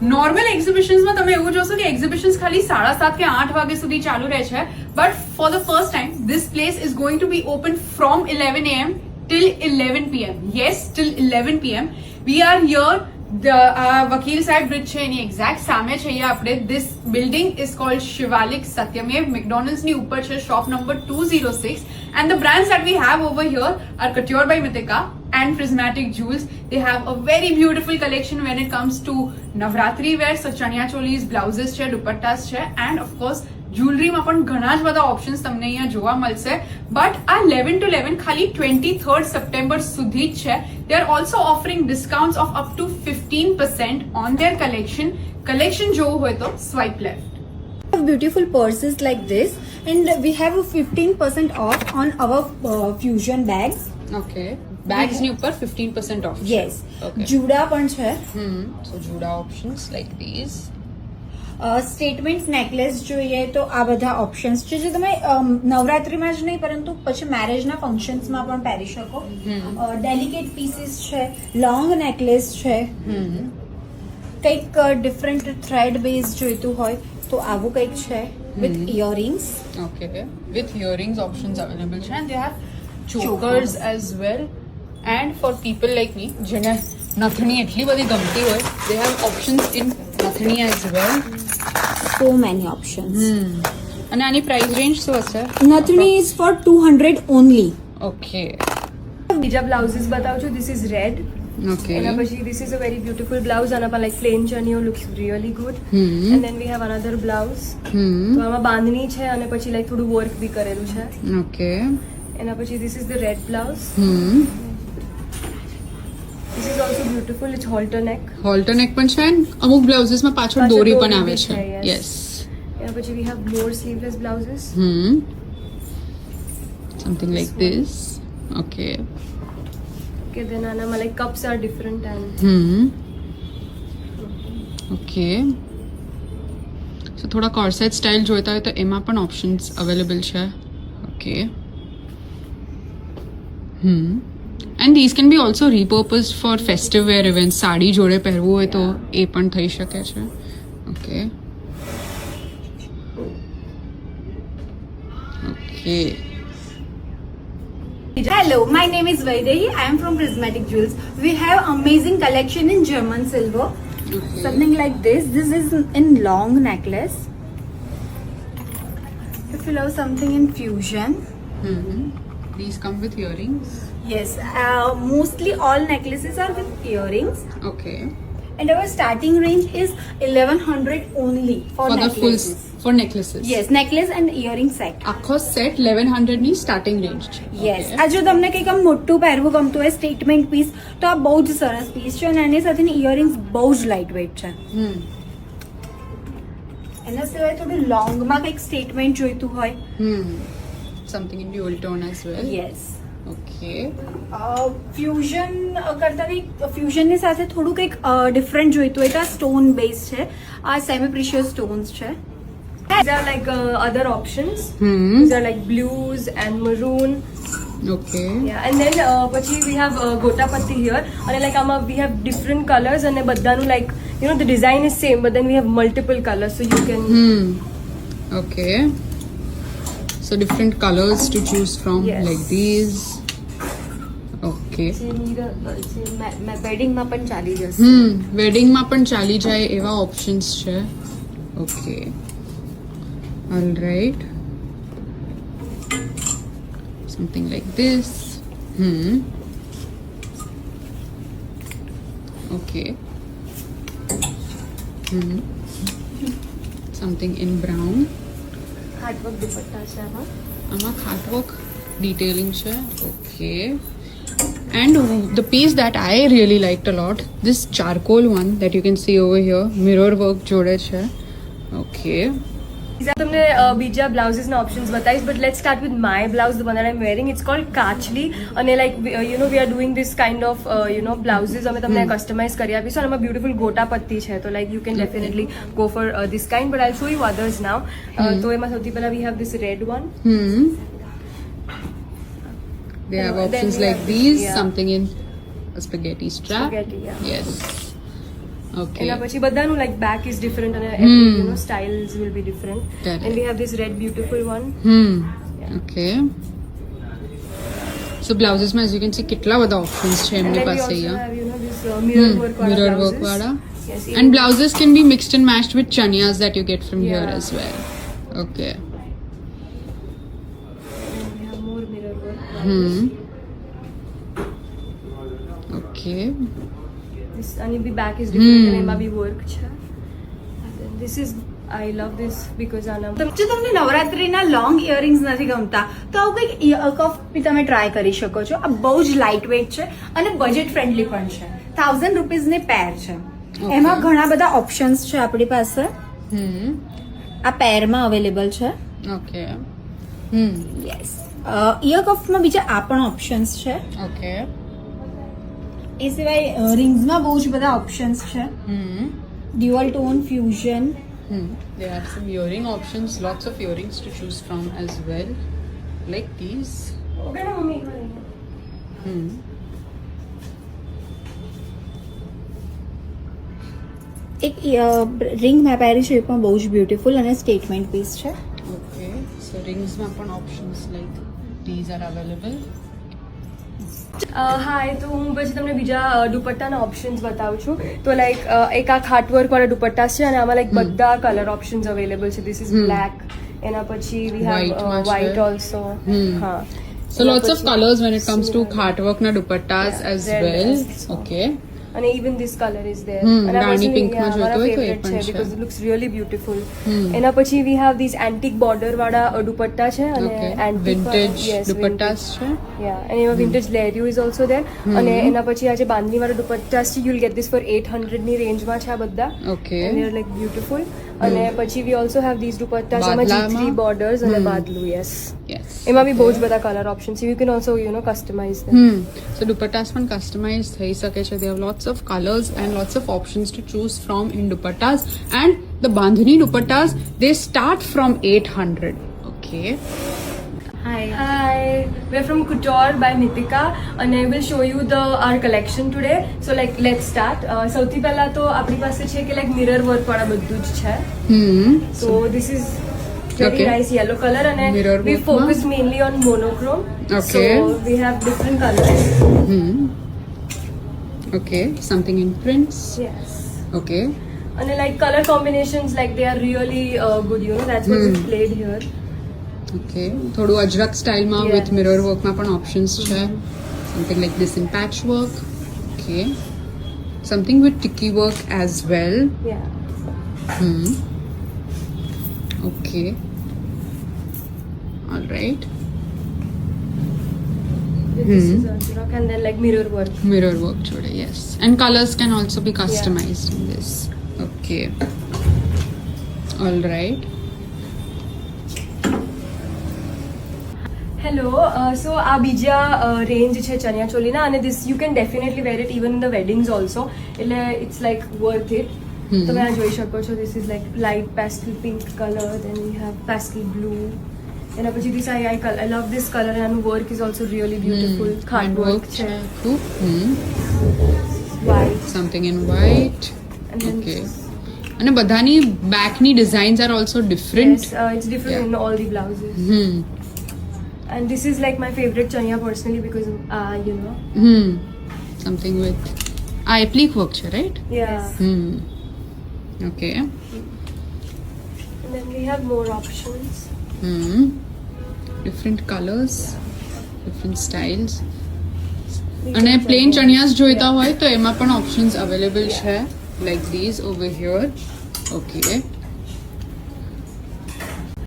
Normal એક્ઝિબિશન્સમાં તમે એવું જોશો કે એક્ઝિબિશન્સ ખાલી 7:30 કે 8 વાગે સુધી ચાલુ રહે છે, but for the first time this place is going to be open from 11 AM till 11 PM. Yes, till 11 PM. We are here. The વકીલ સાહેબ બ્રિજ છે એની એક્ઝેક્ટ સામે છે અહીંયા આપણે. This building is called Shivalik Satyamev. McDonald's ની ઉપર છે, shop number 206. And the brands that we have over here are Couture by Mitika and Prismatic Jewels. They have a very beautiful collection when it comes to Navratri wear. So chaniya cholis, blouses છે, dupattas છે, and of course જ્વેલરીમાં પણ ઘણા જ બધા options તમને અહીંયા જોવા મળશે. બટ આ 11 to 11 ખાલી 23rd સપ્ટેમ્બર સુધી જ છે. They are also offering discounts of up to 15% on there collection. Collection જોવું હોય તો swipe left. Beautiful purses like this, and we have a 15% off on our fusion bags. Okay, bags ની ઉપર 15% off. Yes. Okay. જુડા પણ છે. So જુડા options like this. Statement necklace જોઈએ તો આ બધા ઓપ્શન્સ છે જે તમે નવરાત્રીમાં જ નહીં પરંતુ પછી મેરેજના ફંક્શન્સમાં પણ પહેરી શકો. ડેલિકેટ પીસીસ છે, લોંગ નેકલેસ છે, કંઈક ડિફરન્ટ થ્રેડ બેઝ જોઈતું હોય તો આવું કંઈક છે with earrings. Okay, with earrings options available છે, and they have chokers as well. And for people like me જેને નથણી એટલી બધી ગમતી હોય, they have options in નથણી as well. So many options. અને આની પ્રાઇસ રેન્જ શું હશે? Nathni is for 200 only. Okay. બીજા બ્લાઉઝીસ બતાવું છું. This is red. ઓકે. એના પછી this is a very beautiful blouse. આના પર લાઈક પ્લેન ચનિયો looks really good. And then we have another blouse. તો આમાં બાંધણી છે અને પછી લાઈક થોડું વર્ક બી કરેલું છે. ઓકે. એના પછી this is the red blouse. This is also beautiful. It's halter neck. Halter નેક પણ છે, અને અમુક બ્લાઉઝીસમાં પાછળ દોરી પણ આવે છે. યસ. એના પછી we have more sleeveless blouses. Something like this. Okay. કે દેન આનામાં like cups are different and okay. So થોડા કોર્સેટ સ્ટાઇલ જોઈતા હોય તો એમાં પણ ઓપ્શન્સ અવેલેબલ છે. Okay. And this can be also repurpose for festive wear event. Sari જોડે પહેરવું હોય તો એ પણ થઈ શકે છે. Okay. Okay. Hello, my name is Vaidehi. I am from Prismatic Jewels. We have amazing collection in German silver. Okay. Something like this. This is in long necklace. If you love something in fusion. These come with earrings. Yes, mostly all necklaces are with earrings. Okay. And our starting range is 1100 only for For the full necklaces. for necklaces. Yes, necklace and earring set. આખો set 1100 ની starting range છે. Yes. આ જો તમને કંઈક આમ મોટું પહેરવું ગમતું હોય સ્ટેટમેન્ટ પીસ તો આ બહુ જ સરસ પીસ છે અને એની સાથેની ઇયરિંગ્સ બહુ જ લાઇટ વેઇટ છે. એના સિવાય થોડું લોંગમાં કંઈક સ્ટેટમેન્ટ જોઈતું હોય. Something in dual tone as well. Yes. Okay. Fusion કરતા કંઈક ફ્યુઝનની સાથે થોડું કંઈક ડિફરન્ટ જોઈતું હોય તો આ સ્ટોન બેઝ છે. આ સેમી પ્રિશિયસ સ્ટોન્સ છે. these are like other options. These are like blues and maroon. Okay. Yeah, and then પછી we have gotapatti here અને like આમાં we have different colors અને બધાનું like you know the design is same but then we have multiple colors so you can Okay. So different colors to choose from. Yes. Like these. Okay. વેડિંગમાં પણ ચાલી જશે. વેડિંગમાં પણ ચાલી જાય એવા options છે. Okay. All right. Something like this. Okay. Something in brown. Hard work dupatta છે આમાં. આમાં ખાટવર્ક ડિટેલિંગ છે. Okay. And the piece that I really liked a lot, this charcoal one that you can see over here, mirror work જોડે છે. Okay. These are તમને બીજા બ્લાઉઝીસના options બતાવીશ but let's start with my blouse the one I am wearing. It's called kachli અને like you know we are doing this kind of you know blouses અમે તમને customise કરી આપીશું અને એમાં બ્યુટીફુલ ગોટાપત્તી છે તો like you can definitely go for this kind but I show you others now. તો એમાં સૌથી પહેલા we have this red one. They have Then options we like have these, yeah. something in a spaghetti strap. Spaghetti, yeah. Yes. Okay. એના પછી બધાનું like back is different અને you know styles will be different Correct. And we have this red beautiful one okay so બ્લાઉઝીસમાં as you can see કેટલા બધા options છે And એમની then we પાસે also અહીંયા have, you know, this mirror work wala mirror blouses. work વાળા Yes, and blouses can be mixed and matched with chanias that you get from here Yeah. as well. Okay. And we have more mirror work. Okay. This and the back is different and એમાં બી work છે. And then this is I love this because આના જો તમને નવરાત્રીના long earrings નથી ગમતા તો આવું કંઈક ઇયર કફ બી તમે ટ્રાય કરી શકો છો આ બહુ જ લાઇટ વેઇટ છે અને બજેટ ફ્રેન્ડલી પણ છે 1000 રૂપીઝની પેર છે એમાં ઘણા બધા ઓપ્શન્સ છે આપણી પાસે આ પેરમાં અવેલેબલ છે Okay. યસ ઇયર કફમાં બીજા આ પણ ઓપ્શન્સ છે Okay. એ સિવાય રિંગ્સમાં બહુ જ બધા ઓપ્શન્સ છે dual tone fusion They have some earring options, lots of earrings to choose from as well, like these. Okay ના મમ્મી એક રિંગ મેં પહેરી છે એ પણ બહુ જ બ્યુટીફુલ અને સ્ટેટમેન્ટ પીસ છે Okay. So rings માં પણ options like these are available. હાય તો હું પછી તમને બીજા દુપટ્ટાના ઓપ્શન્સ બતાવું છું તો લાઈક એક આ ખાટવર્ક વાળા દુપટ્ટા છે અને આમાં લાઈક બધા કલર ઓપ્શન્સ અવેલેબલ છે ધીસ ઇઝ બ્લેક એના પછી વી White હેવ માં છે. વ્હાઇટ ઓલ્સો હા So lots of colors when it comes to khatwork na dupattas Yeah, as red well. also. Okay. અને even this colour is there Rani pink માં જોઈતો હોય તો એ પણ છે. Because it looks really beautiful એના પછી we have this antique border વાળા દુપટ્ટા છે અને Okay. antique Vintage yes, dupattas છે. યા અને એમાં વિન્ટેજ લેરિયો ઇઝ ઓલ્સો ધેર અને એના પછી આ જે બાંધણી વાળા દુપટ્ટા છે you will get this for 800 ની રેન્જમાં છે આ બધા Okay. and they're like beautiful અને પછી we also have these dupattas એમાં બાદલામાં? G3 borders અને બાદલું yes Yes. એમાં બી બહુ જ બધા કલર ઓપ્શન છે you can also you know customize them So dupattas પણ customize થઈ શકે છે. They have lots of colors and lots of options to choose from in dupattas. And the bandhani dupattas, they start from 800. Okay. Hi Hi, we're from Couture by Nitika and I will show you our collection today. So like let's start. સૌથી પહેલા તો આપણી પાસે છે કે like mirror work વાળા બધું જ છે. So this is very Okay. nice yellow color and Mirror we work focus mainly on monochrome. Okay. So we have different colors. Okay. Something in prints. Yes. Okay. And like color combinations like they are really good, you know, that's what we played here. Okay. થોડું અજરક સ્ટાઇલમાં Yes. with mirror work માં પણ options છે. Something like this in patchwork. Okay. Something with tiki work as well. Yeah. Okay. All right. This is Ajrak and then like mirror work. Mirror work જોડે yes. And colors can also be customized in this. Okay. All right. Hello so આ બીજા range છે ચણિયા ચોલીના અને this you can definitely wear it even in the weddings also એટલે it's like worth it તમે આ જોઈ શકો છો this is like light pastel pink color then we have pastel blue એના પછી this I love this color and આનું work is also really beautiful Khat And work work છે too. white Something in white. and then Okay. અને બધાની બેકની designs are also different. yes, it's different Yeah. in all the blouses and this is like my favorite chaniya personally because you know something with આ applique work છે right? yeah okay. and then we have more options different colours, different styles. We અને can plain try more. ચણિયાસ જોઈતા Yeah. હોય તો એમાં પણ options available છે like these over here. Okay.